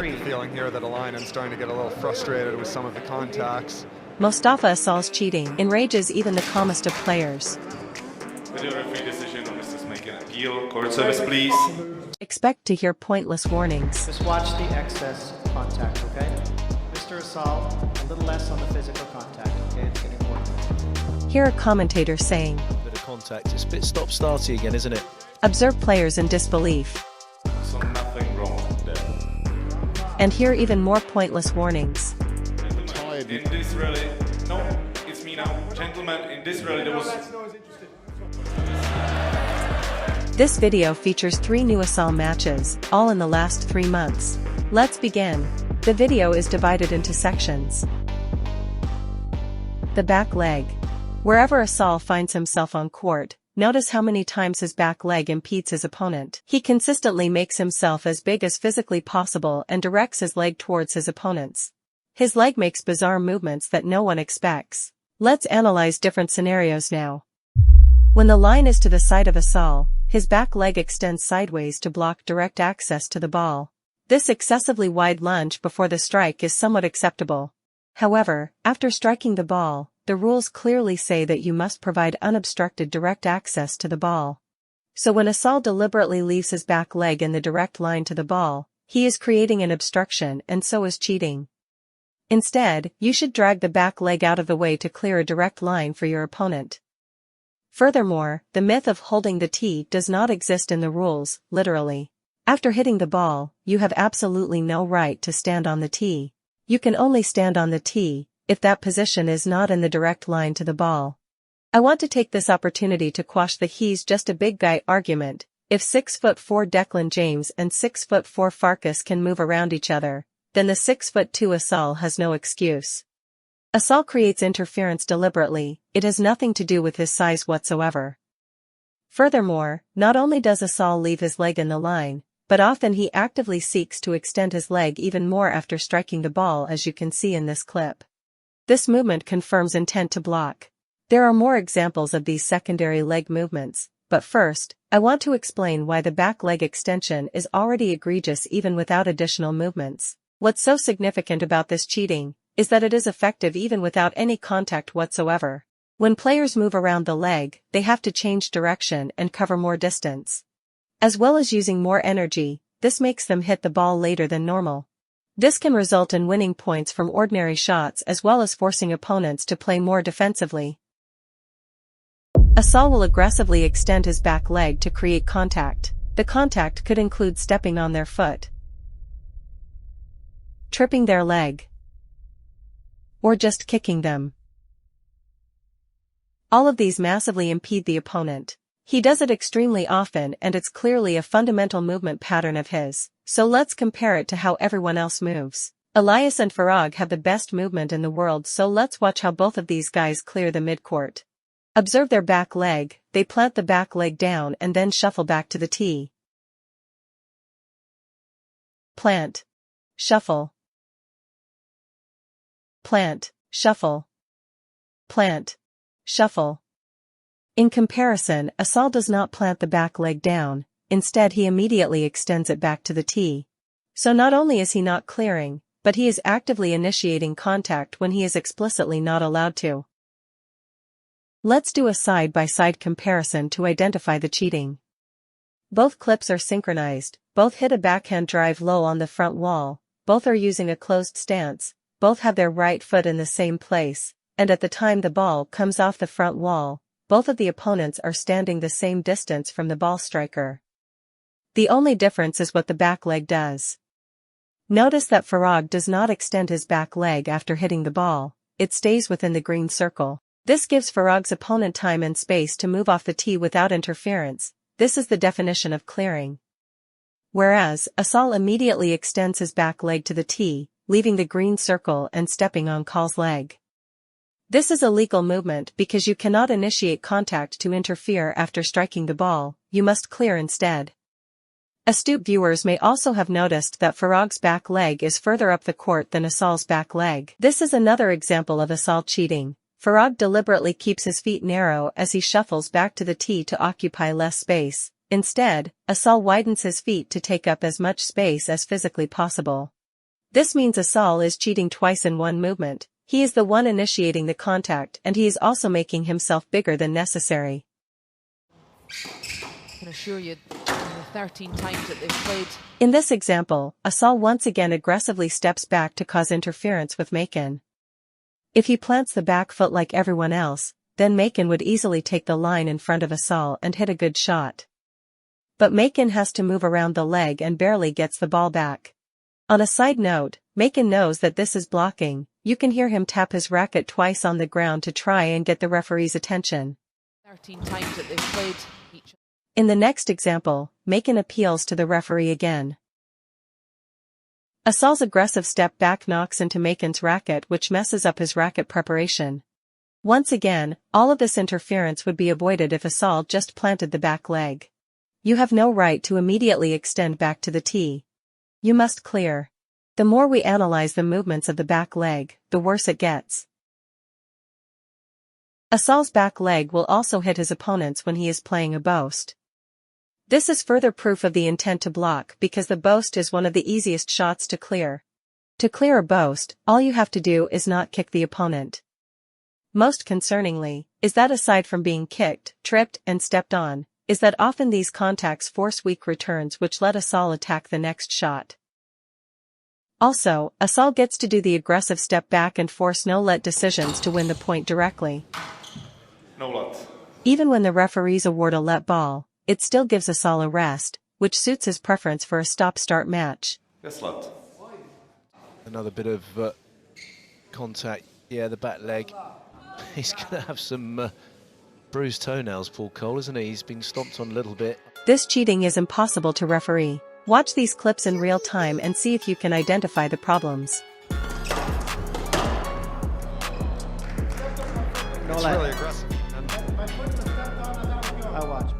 get the feeling here that Eleinen's starting to get a little frustrated with some of the contacts. Mustafa Asal's cheating enrages even the calmest of players. Video referee decision on Mr. Make an appeal. Court service, please. Expect to hear pointless warnings. Just watch the excess contact, okay? Mr. Asal, a little less on the physical contact, okay? It's getting more. Hear a commentator saying, Bit of contact, it's a bit stop-starty again, isn't it? Observe players in disbelief. So nothing wrong there. And hear even more pointless warnings. Gentlemen, in this rally, no, it's me now. Gentlemen, in this rally there was... This video features 3 new Asal matches, all in the last 3 months. Let's begin. The video is divided into sections. The back leg. Wherever Asal finds himself on court, notice how many times his back leg impedes his opponent. He consistently makes himself as big as physically possible and directs his leg towards his opponents. His leg makes bizarre movements that no one expects. Let's analyze different scenarios now. When the line is to the side of Asal, his back leg extends sideways to block direct access to the ball. This excessively wide lunge before the strike is somewhat acceptable. However, after striking the ball, the rules clearly say that you must provide unobstructed direct access to the ball. So when Asal deliberately leaves his back leg in the direct line to the ball, he is creating an obstruction and so is cheating. Instead, you should drag the back leg out of the way to clear a direct line for your opponent. Furthermore, the myth of holding the tee does not exist in the rules, literally. After hitting the ball, you have absolutely no right to stand on the tee. You can only stand on the tee if that position is not in the direct line to the ball. I want to take this opportunity to quash the "he's just a big guy" argument. If 6'4" Declan James and 6'4" Farkas can move around each other, then the 6'2" Asal has no excuse. Asal creates interference deliberately, it has nothing to do with his size whatsoever. Furthermore, not only does Asal leave his leg in the line, but often he actively seeks to extend his leg even more after striking the ball, as you can see in this clip. This movement confirms intent to block. There are more examples of these secondary leg movements, but first, I want to explain why the back leg extension is already egregious even without additional movements. What's so significant about this cheating is that it is effective even without any contact whatsoever. When players move around the leg, they have to change direction and cover more distance. As well as using more energy, this makes them hit the ball later than normal. This can result in winning points from ordinary shots as well as forcing opponents to play more defensively. Asal will aggressively extend his back leg to create contact. The contact could include stepping on their foot, tripping their leg, or just kicking them. All of these massively impede the opponent. He does it extremely often and it's clearly a fundamental movement pattern of his, so let's compare it to how everyone else moves. Elias and Farag have the best movement in the world, so let's watch how both of these guys clear the midcourt. Observe their back leg, they plant the back leg down and then shuffle back to the tee. Plant. Shuffle. Plant, shuffle. Plant. Shuffle. In comparison, Asal does not plant the back leg down, instead he immediately extends it back to the tee. So not only is he not clearing, but he is actively initiating contact when he is explicitly not allowed to. Let's do a side-by-side comparison to identify the cheating. Both clips are synchronized, both hit a backhand drive low on the front wall, both are using a closed stance, both have their right foot in the same place, and at the time the ball comes off the front wall, both of the opponents are standing the same distance from the ball striker. The only difference is what the back leg does. Notice that Farag does not extend his back leg after hitting the ball, it stays within the green circle. This gives Farag's opponent time and space to move off the tee without interference. This is the definition of clearing. Whereas, Asal immediately extends his back leg to the tee, leaving the green circle and stepping on Coll's leg. This is a legal movement because you cannot initiate contact to interfere after striking the ball, you must clear instead. Astute viewers may also have noticed that Farag's back leg is further up the court than Asal's back leg. This is another example of Asal cheating. Farag deliberately keeps his feet narrow as he shuffles back to the tee to occupy less space. Instead, Asal widens his feet to take up as much space as physically possible. This means Asal is cheating twice in one movement. He is the one initiating the contact and he is also making himself bigger than necessary. I can assure you, in the 13 times that they've played. In this example, Asal once again aggressively steps back to cause interference with Macon. If he plants the back foot like everyone else, then Macon would easily take the line in front of Asal and hit a good shot. But Macon has to move around the leg and barely gets the ball back. On a side note, Macon knows that this is blocking. You can hear him tap his racket twice on the ground to try and get the referee's attention. 13 times that they've played each other. In the next example, Macon appeals to the referee again. Asal's aggressive step back knocks into Macon's racket, which messes up his racket preparation. Once again, all of this interference would be avoided if Asal just planted the back leg. You have no right to immediately extend back to the tee. You must clear. The more we analyze the movements of the back leg, the worse it gets. Asal's back leg will also hit his opponents when he is playing a boast. This is further proof of the intent to block because the boast is one of the easiest shots to clear. To clear a boast, all you have to do is not kick the opponent. Most concerningly, is that aside from being kicked, tripped, and stepped on, is that often these contacts force weak returns which let Asal attack the next shot. Also, Asal gets to do the aggressive step back and force no-let decisions to win the point directly. No let. Even when the referees award a let ball, it still gives Asal a rest, which suits his preference for a stop-start match. Yes, let. Another bit of contact. Yeah, the back leg. He's going to have some bruised toenails, Paul Coll, isn't he? He's been stomped on a little bit. This cheating is impossible to referee. Watch these clips in real time and see if you can identify the problems. It's really aggressive. I'll watch.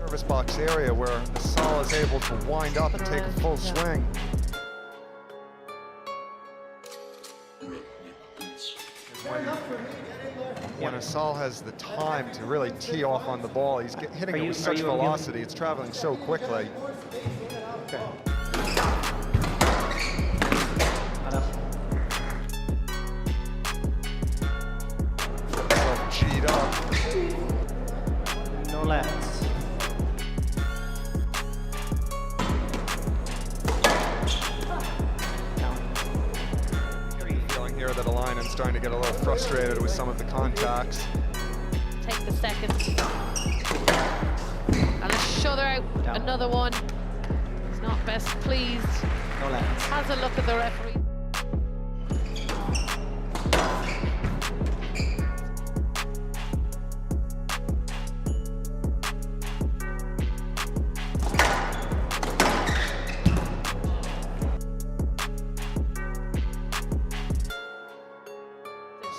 Service box area where Asal is able to wind up and take a full swing. When Asal has the time to really tee off on the ball, he's hitting it with such velocity, it's traveling so quickly. Okay. Cheat up. No lets. Feeling here that Eleinen's starting to get a little frustrated with some of the contacts. Take the second. And a shudder out. Down. Another one. He's not best pleased. No lets. Has a look at the referee.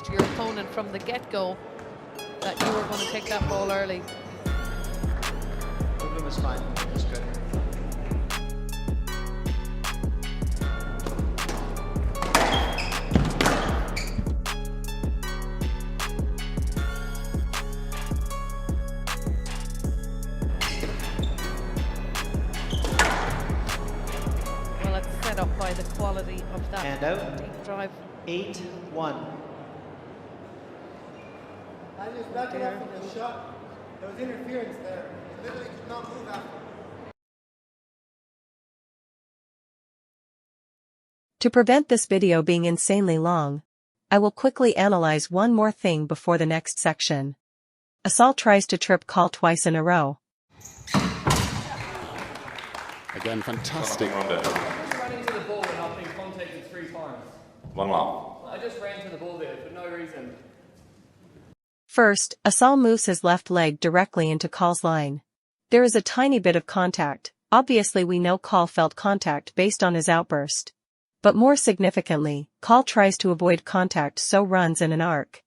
To your opponent from the get-go that you were going to take that ball early. Movement was fine. It was good. Well, it's set up by the quality of that And out. deep drive. 8-1. I just backed it up from the shot. There was interference there. He literally could not move after. To prevent this video being insanely long, I will quickly analyze one more thing before the next section. Asal tries to trip Coll twice in a row. Again, fantastic. Nothing wrong there. I ran into the ball and I've been contacted 3 times. One more. I just ran to the ball there for no reason. First, Asal moves his left leg directly into Coll's line. There is a tiny bit of contact. Obviously we know Coll felt contact based on his outburst. But more significantly, Coll tries to avoid contact, so runs in an arc.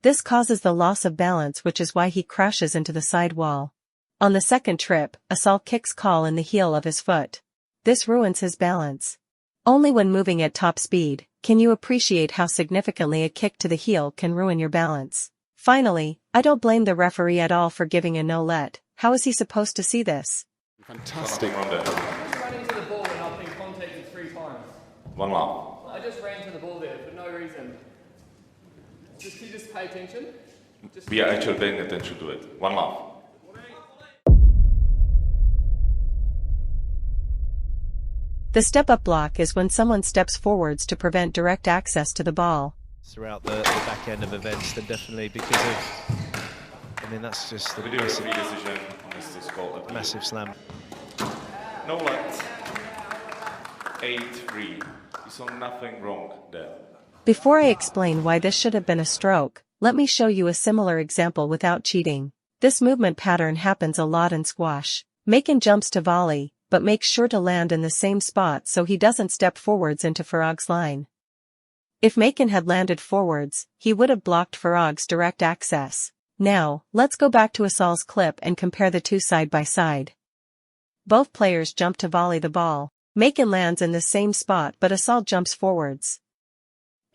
This causes the loss of balance, which is why he crashes into the side wall. On the second trip, Asal kicks Coll in the heel of his foot. This ruins his balance. Only when moving at top speed can you appreciate how significantly a kick to the heel can ruin your balance. Finally, I don't blame the referee at all for giving a no-let. How is he supposed to see this? Fantastic. I just ran into the ball and I've been contacted 3 times. 1 mark. I just ran to the ball there for no reason. Can you just pay attention? We are actually paying attention to it. 1 mark. The step-up block is when someone steps forwards to prevent direct access to the ball. Throughout the back end of events, then definitely because of, I mean, that's just the We do a free decision on this score. massive slam. No let. 8-3. You saw nothing wrong there. Before I explain why this should have been a stroke, let me show you a similar example without cheating. This movement pattern happens a lot in squash. Maken jumps to volley, but makes sure to land in the same spot so he doesn't step forwards into Farag's line. If Maken had landed forwards, he would have blocked Farag's direct access. Now, let's go back to Asal's clip and compare the two side by side. Both players jump to volley the ball. Maken lands in the same spot, but Asal jumps forwards.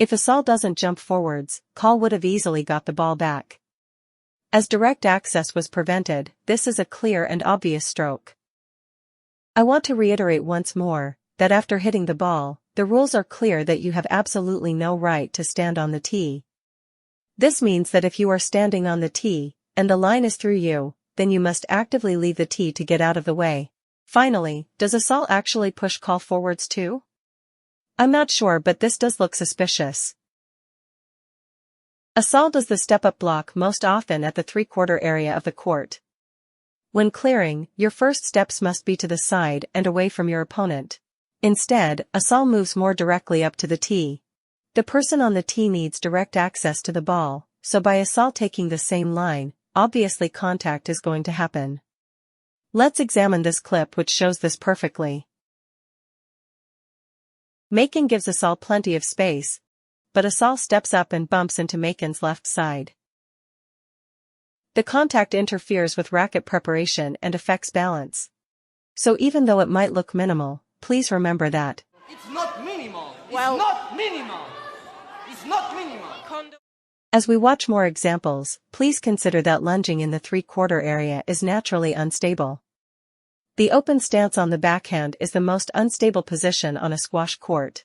If Asal doesn't jump forwards, Coll would have easily got the ball back. As direct access was prevented, this is a clear and obvious stroke. I want to reiterate once more that after hitting the ball, the rules are clear that you have absolutely no right to stand on the tee. This means that if you are standing on the tee, and the line is through you, then you must actively leave the tee to get out of the way. Finally, does Asal actually push Coll forwards too? I'm not sure, but this does look suspicious. Asal does the step-up block most often at the 3/4 area of the court. When clearing, your first steps must be to the side and away from your opponent. Instead, Asal moves more directly up to the tee. The person on the tee needs direct access to the ball, so by Asal taking the same line, obviously contact is going to happen. Let's examine this clip, which shows this perfectly. Maken gives Asal plenty of space, but Asal steps up and bumps into Maken's left side. The contact interferes with racket preparation and affects balance. So even though it might look minimal, please remember that It's not minimal. Well, it's not minimal. It's not minimal. as we watch more examples, please consider that lunging in the 3/4 area is naturally unstable. The open stance on the backhand is the most unstable position on a squash court.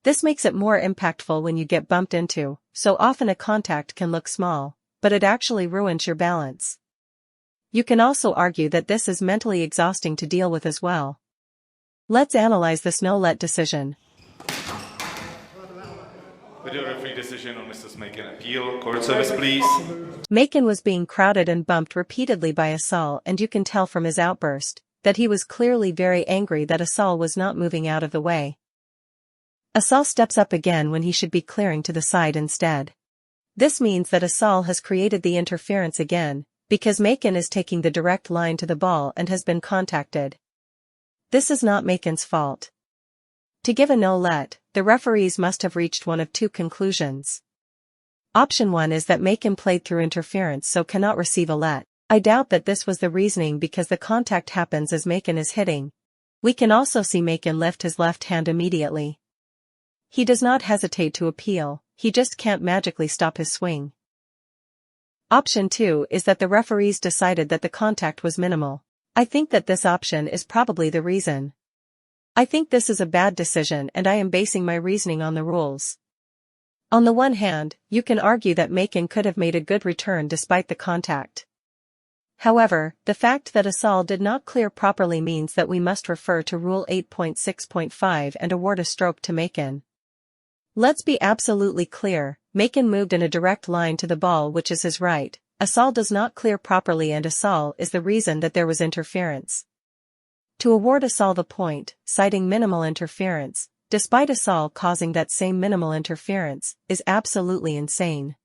This makes it more impactful when you get bumped into, so often a contact can look small, but it actually ruins your balance. You can also argue that this is mentally exhausting to deal with as well. Let's analyze this no-let decision. We do a free decision on Mr. Maken. Appeal. Court service, please. Maken was being crowded and bumped repeatedly by Asal, and you can tell from his outburst that he was clearly very angry that Asal was not moving out of the way. Asal steps up again when he should be clearing to the side instead. This means that Asal has created the interference again, because Maken is taking the direct line to the ball and has been contacted. This is not Maken's fault. To give a no-let, the referees must have reached one of two conclusions. Option 1 is that Maken played through interference, so cannot receive a let. I doubt that this was the reasoning because the contact happens as Maken is hitting. We can also see Maken lift his left hand immediately. He does not hesitate to appeal, he just can't magically stop his swing. Option 2 is that the referees decided that the contact was minimal. I think that this option is probably the reason. I think this is a bad decision, and I am basing my reasoning on the rules. On the one hand, you can argue that Maken could have made a good return despite the contact. However, the fact that Asal did not clear properly means that we must refer to Rule 8.6.5 and award a stroke to Maken. Let's be absolutely clear, Maken moved in a direct line to the ball, which is his right. Asal does not clear properly, and Asal is the reason that there was interference. To award Asal the point, citing minimal interference, despite Asal causing that same minimal interference, is absolutely insane.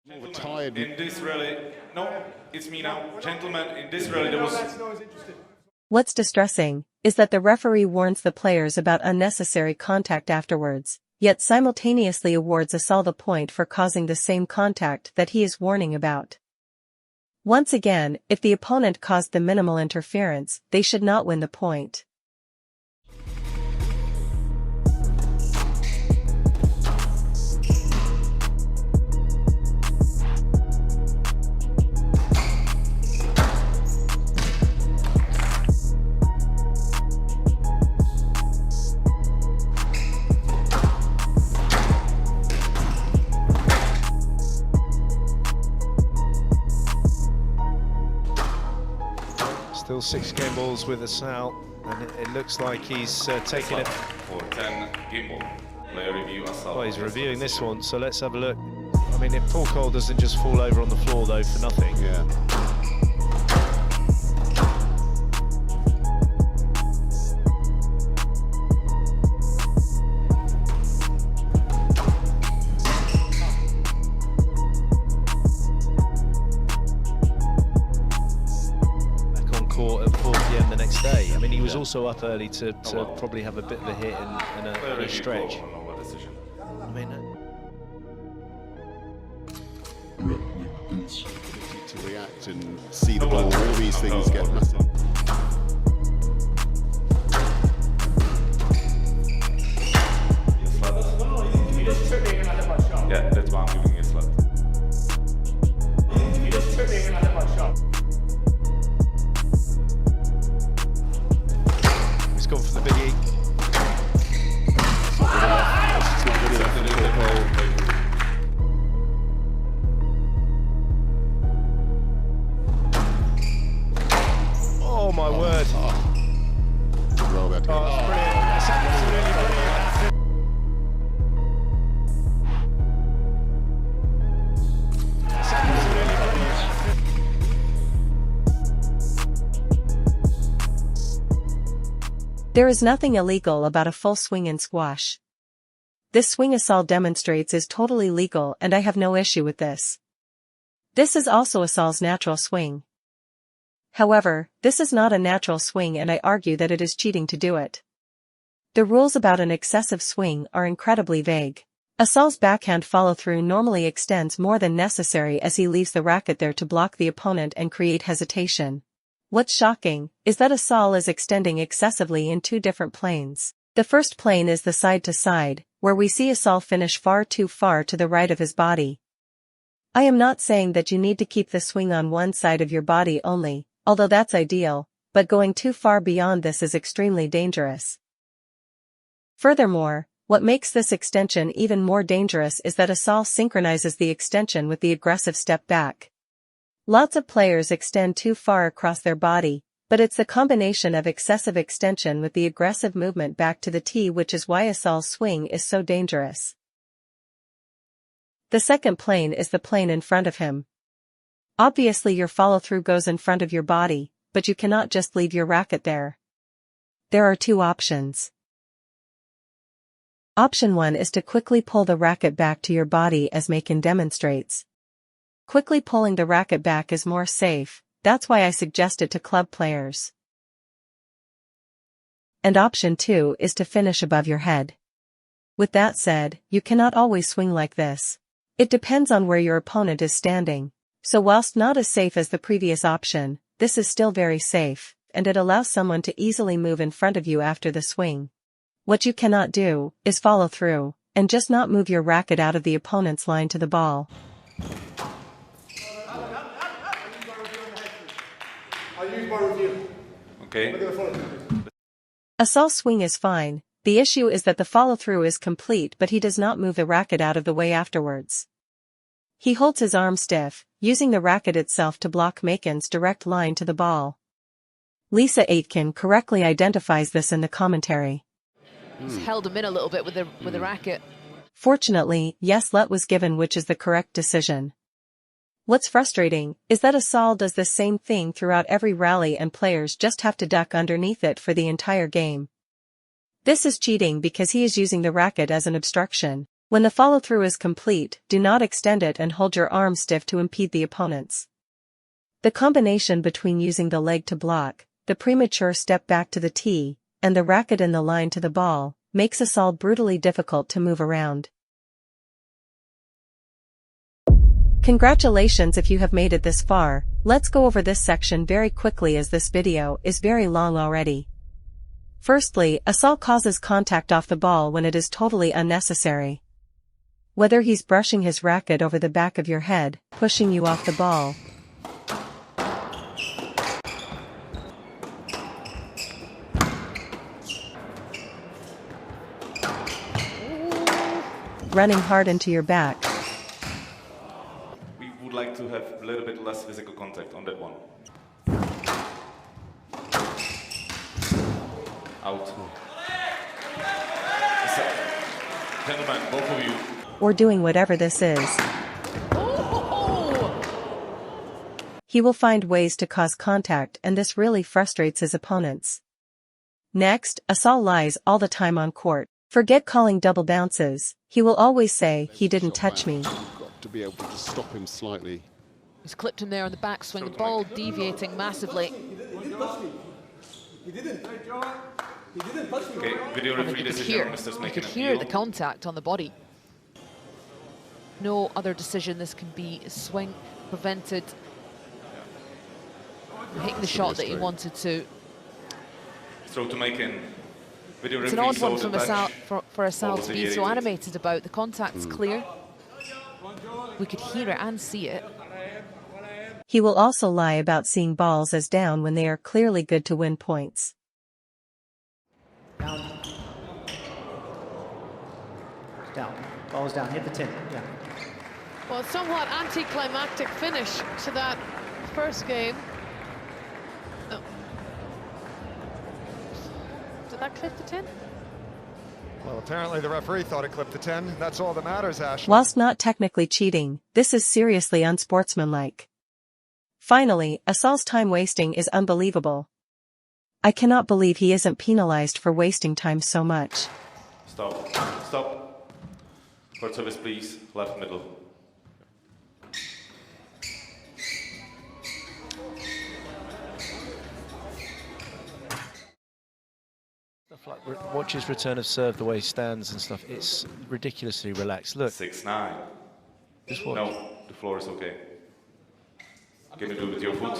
Gentlemen, in this rally, no, it's me now. Gentlemen, in this rally there was... What's distressing is that the referee warns the players about unnecessary contact afterwards, yet simultaneously awards Asal the point for causing the same contact that he is warning about. Once again, if the opponent caused the minimal interference, they should not win the point. Still 6 game balls with Asal, and it looks like he's taking it for 10 game ball. Player review Asal. Well, he's reviewing this one, so let's have a look. I mean, if Paul Coll doesn't just fall over on the floor though for nothing. Yeah. Court at 4 PM the next day. I mean, he was also up early to probably have a bit of a hit and a stretch. I mean, to react and see the ball, all these things get massive. Yeah, that's why I'm giving you a slot. You just tripped me and I let my shot. he's gone for the big E. Oh my word. Well, that Oh, brilliant. That's absolutely brilliant. That's absolutely brilliant. There is nothing illegal about a full swing in squash. This swing Asal demonstrates is totally legal and I have no issue with this. This is also Asal's natural swing. However, this is not a natural swing and I argue that it is cheating to do it. The rules about an excessive swing are incredibly vague. Asal's backhand follow-through normally extends more than necessary as he leaves the racket there to block the opponent and create hesitation. What's shocking is that Asal is extending excessively in 2 different planes. The first plane is the side-to-side, where we see Asal finish far too far to the right of his body. I am not saying that you need to keep the swing on one side of your body only, although that's ideal, but going too far beyond this is extremely dangerous. Furthermore, what makes this extension even more dangerous is that Asal synchronizes the extension with the aggressive step back. Lots of players extend too far across their body, but it's the combination of excessive extension with the aggressive movement back to the tee which is why Asal's swing is so dangerous. The second plane is the plane in front of him. Obviously your follow-through goes in front of your body, but you cannot just leave your racket there. There are 2 options. Option 1 is to quickly pull the racket back to your body as Macon demonstrates. Quickly pulling the racket back is more safe, that's why I suggest it to club players. And option 2 is to finish above your head. With that said, you cannot always swing like this. It depends on where your opponent is standing. So whilst not as safe as the previous option, this is still very safe, and it allows someone to easily move in front of you after the swing. What you cannot do is follow through, and just not move your racket out of the opponent's line to the ball. I'll use my review. Okay. Look at the photo. Asal's swing is fine, the issue is that the follow-through is complete but he does not move the racket out of the way afterwards. He holds his arm stiff, using the racket itself to block Macon's direct line to the ball. Lisa Aitken correctly identifies this in the commentary. He's held him in a little bit with the racket. Fortunately, yes let was given which is the correct decision. What's frustrating is that Asal does the same thing throughout every rally and players just have to duck underneath it for the entire game. This is cheating because he is using the racket as an obstruction. When the follow-through is complete, do not extend it and hold your arm stiff to impede the opponents. The combination between using the leg to block, the premature step back to the tee, and the racket in the line to the ball, makes Asal brutally difficult to move around. Congratulations if you have made it this far. Let's go over this section very quickly as this video is very long already. Firstly, Asal causes contact off the ball when it is totally unnecessary. Whether he's brushing his racket over the back of your head, pushing you off the ball, running hard into your back, We would like to have a little bit less physical contact on that one. Out. So, gentlemen, both of you. or doing whatever this is. He will find ways to cause contact, and this really frustrates his opponents. Next, Asal lies all the time on court. Forget calling double bounces. He will always say, "He didn't touch me." You've got to be able to just stop him slightly. He's clipped him there on the backswing, the ball deviating massively. He didn't. He didn't touch me. Okay, video I mean, referee you could decision. hear, Mr. you making could an hear the appeal. contact on the body. No other decision. This can be a swing prevented. Hitting the shot that he wanted to. Throw to make in. Video It's an referee odd one saw from the Asal, touch. for Asal Ball to be deviated. so animated about. The contact's clear. We could hear it and see it. He will also lie about seeing balls as down when they are clearly good to win points. Down. Down. Ball's down. Hit the tin. Yeah. Well, somewhat anticlimactic finish to that first game. Oh. Did that clip the tin? Well, apparently the referee thought it clipped the 10. That's all that matters, Ashley. Whilst not technically cheating, this is seriously unsportsmanlike. Finally, Asal's time wasting is unbelievable. I cannot believe he isn't penalized for wasting time so much. Stop. Stop. Court service, please. Left middle. Watch his return of serve, the way he stands and stuff. It's ridiculously relaxed. Look, 6-9. just watch. No, the floor is okay. Can you do it with your foot?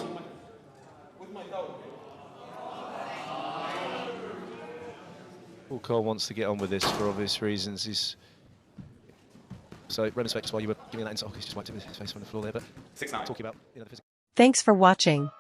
Coll wants to get on with this for obvious reasons. He's so retrospect while you were giving that insult. He's just wiped his face on the floor there, but 6-9. talking about the physical. Thanks for watching.